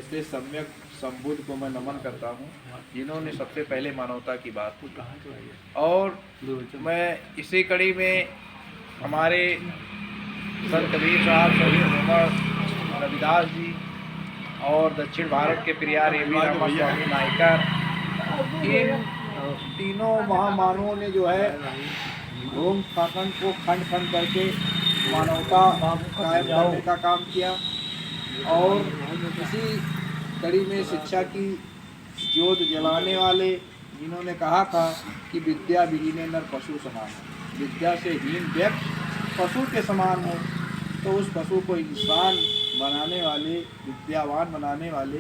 ऐसे सम्यक संबुद्ध को मैं नमन करता हूँ, जिन्होंने सबसे पहले मानवता की बात की। और मैं इसी कड़ी में हमारे संत कबीर साहब, शहीद मोहम्मद रविदास जी और दक्षिण भारत के प्रियार ए वी रामास्वामी नायकर, इन तीनों महामानवों ने जो है धूम खंड को खंड खंड करके मानवता कायम करने का काम किया। और इसी कड़ी में शिक्षा की ज्योत जलाने वाले, जिन्होंने कहा था कि विद्या विहीने नर पशु समान है, विद्या से हीन व्यक्ति पशु के समान हो, तो उस पशु को इंसान बनाने वाले, विद्यावान बनाने वाले,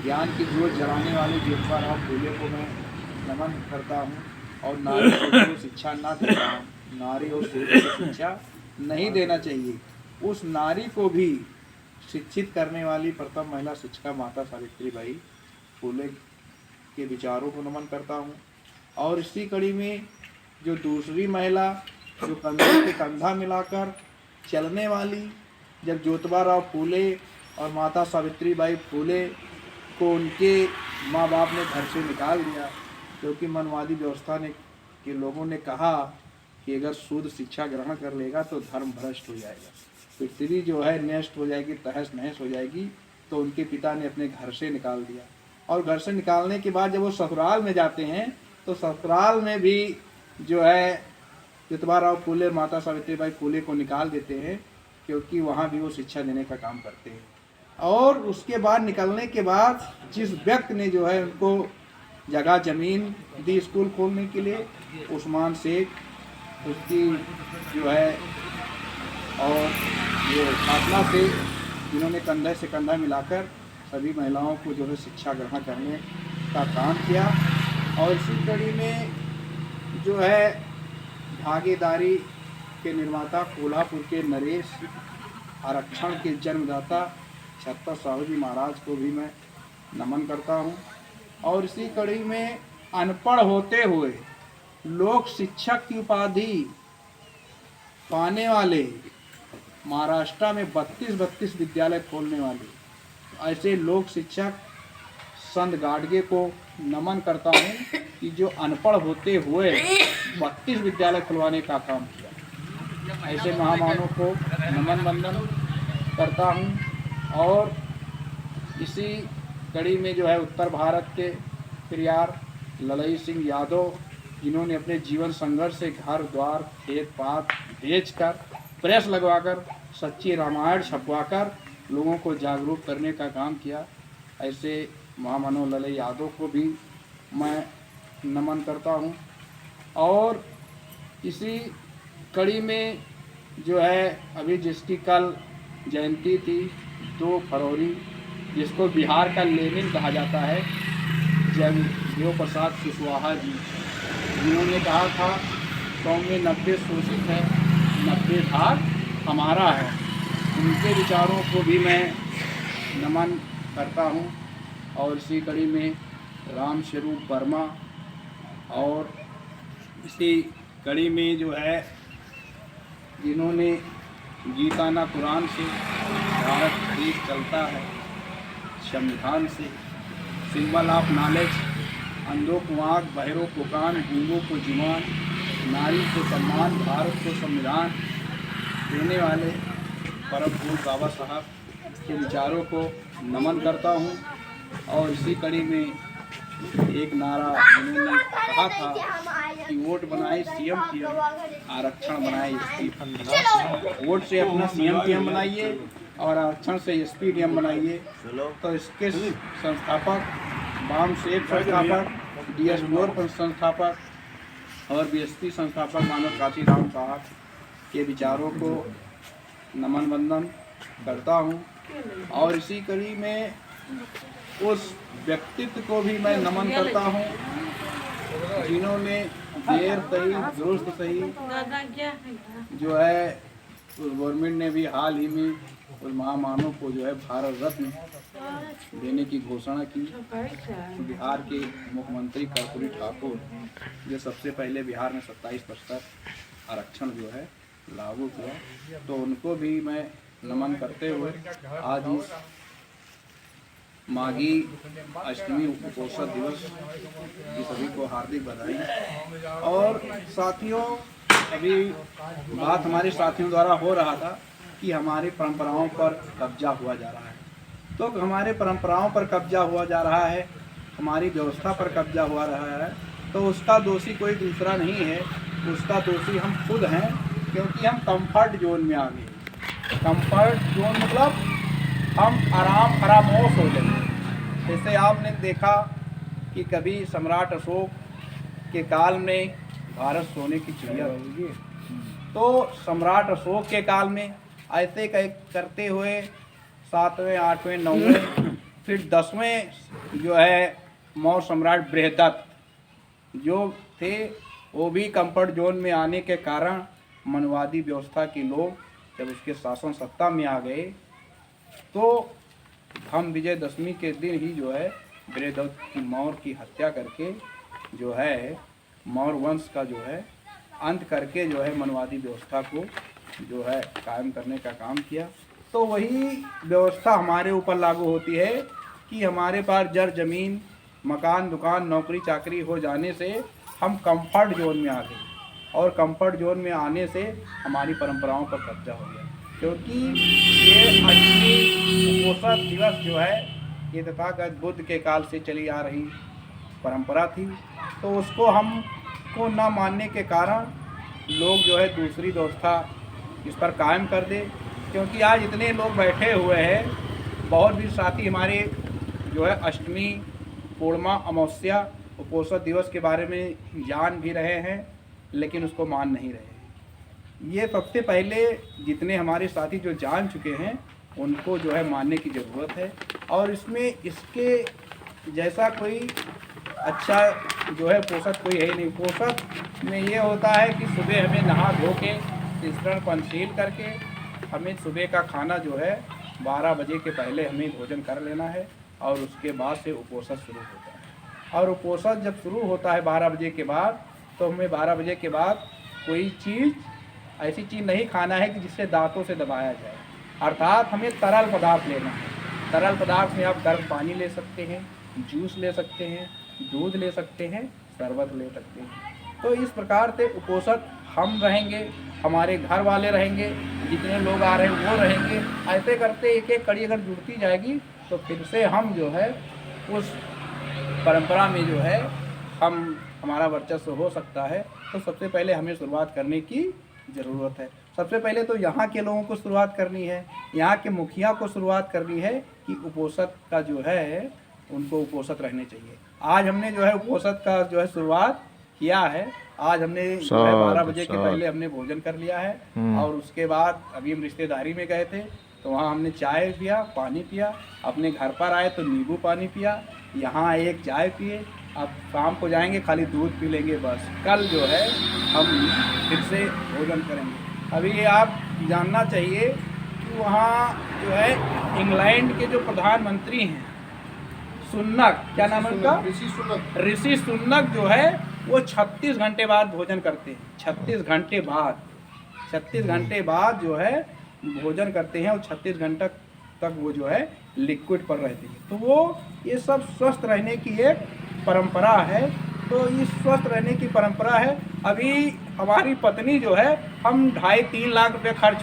ज्ञान की ज्योत जलाने वाले ज्योतिबा फूले को मैं नमन करता हूँ। और नारी को शिक्षा ना देता हूँ, नारी और सूर्य को शिक्षा नहीं देना चाहिए। उस नारी को भी शिक्षित करने वाली प्रथम महिला शिक्षिका माता सावित्रीबाई फूले के विचारों को नमन करता हूँ। और इसी कड़ी में जो दूसरी महिला, जो कंधे से कंधा मिलाकर चलने वाली, जब ज्योतिबा फूले और माता सावित्रीबाई फूले को उनके माँ बाप ने घर से निकाल दिया, क्योंकि मनवादी व्यवस्था ने के लोगों ने कहा कि अगर शुद्ध शिक्षा ग्रहण कर लेगा तो धर्म भ्रष्ट हो जाएगा, पृथ्वी जो है नष्ट हो जाएगी, तहस नहस हो जाएगी। तो उनके पिता ने अपने घर से निकाल दिया। और घर से निकालने के बाद जब वो ससुराल में जाते हैं, तो ससुराल में भी जो है ज्योतिबा फूले, माता सावित्रीबाई फूले को निकाल देते हैं, क्योंकि वहाँ भी वो शिक्षा देने का काम करते हैं। और उसके बाद निकलने के बाद जिस व्यक्ति ने जो है उनको जगह ज़मीन दी स्कूल खोलने के लिए, उस्मान शेख, उसकी जो है, और ये फातिमा से, जिन्होंने कंधे से कंधा मिलाकर सभी महिलाओं को जो है शिक्षा ग्रहण करने का काम किया। और इसी कड़ी में जो है भागीदारी के निर्माता कोल्हापुर के नरेश, आरक्षण के जन्मदाता छत्रपति साहू जी महाराज को भी मैं नमन करता हूँ। और इसी कड़ी में अनपढ़ होते हुए लोक शिक्षक की उपाधि पाने वाले, महाराष्ट्र में 32 विद्यालय खोलने वाले ऐसे लोक शिक्षक संत गाडगे को नमन करता हूँ कि जो अनपढ़ होते हुए 32 विद्यालय खुलवाने का काम किया। ऐसे महामानवों को नमन वंदन करता हूँ। और इसी कड़ी में जो है उत्तर भारत के प्रियार ललई सिंह यादव, जिन्होंने अपने जीवन संघर्ष से घर द्वार खेत पात बेचकर, प्रेस लगवाकर, सच्ची रामायण छपवाकर लोगों को जागरूक करने का काम किया। ऐसे महामानव ललई यादव को भी मैं नमन करता हूँ। और इसी कड़ी में जो है अभी जिसकी कल जयंती थी 2 फरवरी, जिसको बिहार का लेनिन कहा जाता है, जगदेव प्रसाद कुशवाहा जी, जिन्होंने कहा था 100 में 90 शोषित है, 90 भाग हमारा है। उनके विचारों को भी मैं नमन करता हूँ। और इसी कड़ी में राम स्वरूप वर्मा, और इसी कड़ी में जो है जिन्होंने गीता ना कुरान से भारत देश चलता है, संविधान से, सिंबल ऑफ नॉलेज, अंधों को आँख, बहरों को कान, गूंगों को जुबान, नारी को सम्मान, भारत को संविधान देने वाले परम पूज्य बाबा साहब के विचारों को नमन करता हूँ। और इसी कड़ी में एक नारा जिन्होंने कहा था कि वोट बनाए सीएम पीएम, आरक्षण बनाए एसपी, वोट से अपना सीएम पीएम बनाइए और आरक्षण से एसपी डीएम बनाइए। तो इसके संस्थापक बाम शेख संस्थापक, डीएस ब्लोर संस्थापक और बीएसपी संस्थापक मानव काशीराम साहब के विचारों को नमन वंदन करता हूँ। और इसी कड़ी में उस व्यक्तित्व को भी मैं नमन करता हूँ जिन्होंने देर सही दुरुस्त सही जो है, गवर्नमेंट ने भी हाल ही में उस महामानव को जो है भारत रत्न देने की घोषणा की। बिहार के मुख्यमंत्री कर्पूरी ठाकुर, जो सबसे पहले बिहार में 27% आरक्षण जो है लागू किया, तो उनको भी मैं नमन करते हुए आज इस माघी अष्टमी उपोषण दिवस की सभी को हार्दिक बधाई। और साथियों, अभी बात हमारे साथियों द्वारा हो रहा था कि हमारी परंपराओं पर कब्जा हुआ जा रहा है। तो हमारे परंपराओं पर कब्जा हुआ जा रहा है, हमारी व्यवस्था पर कब्जा हुआ रहा है, तो उसका दोषी कोई दूसरा नहीं है, उसका दोषी हम खुद हैं, क्योंकि हम कंफर्ट जोन में आ गए। कंफर्ट जोन मतलब हम आराम फरामोश हो गए। जैसे आपने देखा कि कभी सम्राट अशोक के काल में भारत सोने की चिड़िया रही, तो सम्राट अशोक के काल में ऐसे करते हुए 7वें 8वें 9वें फिर 10वें जो है मौर्य सम्राट बृहदत्त जो थे, वो भी कंफर्ट जोन में आने के कारण मनवादी व्यवस्था के लोग जब उसके शासन सत्ता में आ गए, तो हम विजयदशमी के दिन ही जो है बृहदत्त की मौर्य की हत्या करके जो है मौर्य वंश का जो है अंत करके जो है मनवादी व्यवस्था को जो है कायम करने का काम किया। तो वही व्यवस्था हमारे ऊपर लागू होती है कि हमारे पास जर जमीन, मकान, दुकान, नौकरी चाकरी हो जाने से हम कंफर्ट जोन में आ गए, और कंफर्ट जोन में आने से हमारी परंपराओं पर कब्जा हो गया। क्योंकि ये अष्टमी उपोषण दिवस जो है ये तथागत बुद्ध के काल से चली आ रही परंपरा थी, तो उसको हमको न मानने के कारण लोग जो है दूसरी व्यवस्था इस पर कायम कर दे। क्योंकि आज इतने लोग बैठे हुए हैं, बहुत भी साथी हमारे जो है अष्टमी, पूर्णिमा, अमावस्या, उपोषण दिवस के बारे में जान भी रहे हैं, लेकिन उसको मान नहीं रहे। ये सबसे पहले जितने हमारे साथी जो जान चुके हैं उनको जो है मानने की ज़रूरत है। और इसमें इसके जैसा कोई अच्छा जो है पोषक कोई है ही नहीं। पोषक में ये होता है कि सुबह हमें नहा धो के स्नान पंचशील करके हमें सुबह का खाना जो है 12 बजे के पहले हमें भोजन कर लेना है, और उसके बाद से उपोषण शुरू होता है। और उपोषण जब शुरू होता है 12 बजे के बाद, तो हमें 12 बजे के बाद कोई चीज़ ऐसी चीज़ नहीं खाना है कि जिससे दांतों से दबाया जाए, अर्थात हमें तरल पदार्थ लेना है। तरल पदार्थ में आप गर्म पानी ले सकते हैं, जूस ले सकते हैं, दूध ले सकते हैं, शरबत ले सकते हैं। तो इस प्रकार से उपोषण हम रहेंगे, हमारे घर वाले रहेंगे, जितने लोग आ रहे हैं वो रहेंगे। ऐसे करते एक एक कड़ी अगर जुड़ती जाएगी तो फिर से हम जो है उस परंपरा में जो है हमारा वर्चस्व हो सकता है। तो सबसे पहले हमें शुरुआत करने की ज़रूरत है। सबसे पहले तो यहाँ के लोगों को शुरुआत करनी है, यहाँ के मुखिया को शुरुआत करनी है कि उपोषण का जो है उनको उपोषण रहने चाहिए। आज हमने जो है उपोषण का जो है शुरुआत किया है। आज हमने 12 बजे के पहले हमने भोजन कर लिया है, और उसके बाद अभी हम रिश्तेदारी में गए थे तो वहाँ हमने चाय पिया, पानी पिया। अपने घर पर आए तो नींबू पानी पिया, यहाँ एक चाय पिए। अब शाम को जाएंगे खाली दूध पी लेंगे बस। कल जो है हम फिर से भोजन करेंगे। अभी ये आप जानना चाहिए कि वहाँ जो है इंग्लैंड के जो प्रधानमंत्री हैं सुनक, क्या नाम है उनका, ऋषि सुनक जो है वो 36 घंटे बाद भोजन करते हैं। 36 घंटे बाद जो है भोजन करते हैं, और 36 घंटे तक वो जो है लिक्विड पर रहते हैं। तो वो ये सब स्वस्थ रहने की एक परंपरा है। तो इस स्वस्थ रहने की परंपरा है। अभी हमारी पत्नी जो है, हम 2.5-3 लाख रुपये खर्च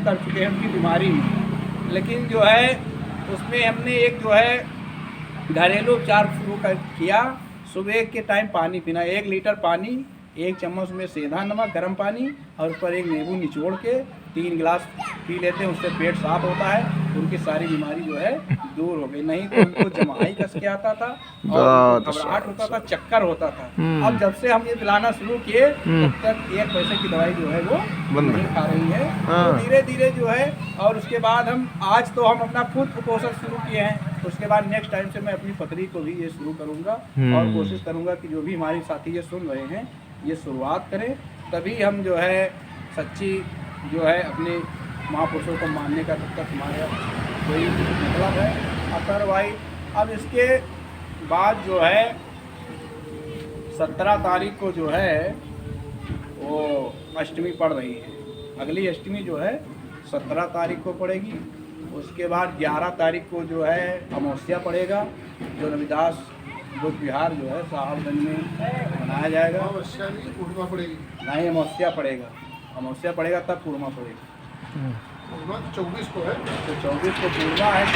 कर चुके हैं उनकी बीमारी में, लेकिन जो है उसमें हमने एक जो है घरेलू उपचार शुरू किया। सुबह के टाइम पानी पीना, 1 लीटर पानी, 1 चम्मच में सेंधा नमक, गर्म पानी, और उस पर 1 नींबू निचोड़ के 3 गिलास पी लेते हैं। उससे पेट साफ होता है, उनकी सारी बीमारी जो है दूर हो गई। नहीं तो उनको जमाई कस के आता था और घबराहट होता था, चक्कर होता था। अब जब से हम ये पिलाना शुरू किए तब तक 1 पैसे की दवाई जो है वो नहीं खा रही है। तो धीरे धीरे जो है, और उसके बाद आज तो हम अपना खुद कुपोषण शुरू किए हैं। उसके बाद नेक्स्ट टाइम से मैं अपनी पत्नी को भी ये शुरू करूँगा, और कोशिश करूँगा कि जो भी हमारे साथी ये सुन रहे हैं ये शुरुआत करें, तभी हम जो है सच्ची जो है अपने महापुरुषों को मानने का तब तक हमारा कोई मतलब है। अदरवाइज अब इसके बाद जो है 17 तारीख को जो है वो अष्टमी पड़ रही है। अगली अष्टमी जो है 17 तारीख को पड़ेगी। उसके बाद 11 तारीख को जो है अमावस्या पड़ेगा, जो रविदास बुद्ध विहार जो है साहबगंज में मनाया जाएगा। पूर्णिमा पड़ेगी, नहीं, अमावस्या पड़ेगा, अमावस्या पड़ेगा तब पूर्णिमा पड़ेगा। पूर्णिमा 24 को है। तो 24 को पूर्णिमा है।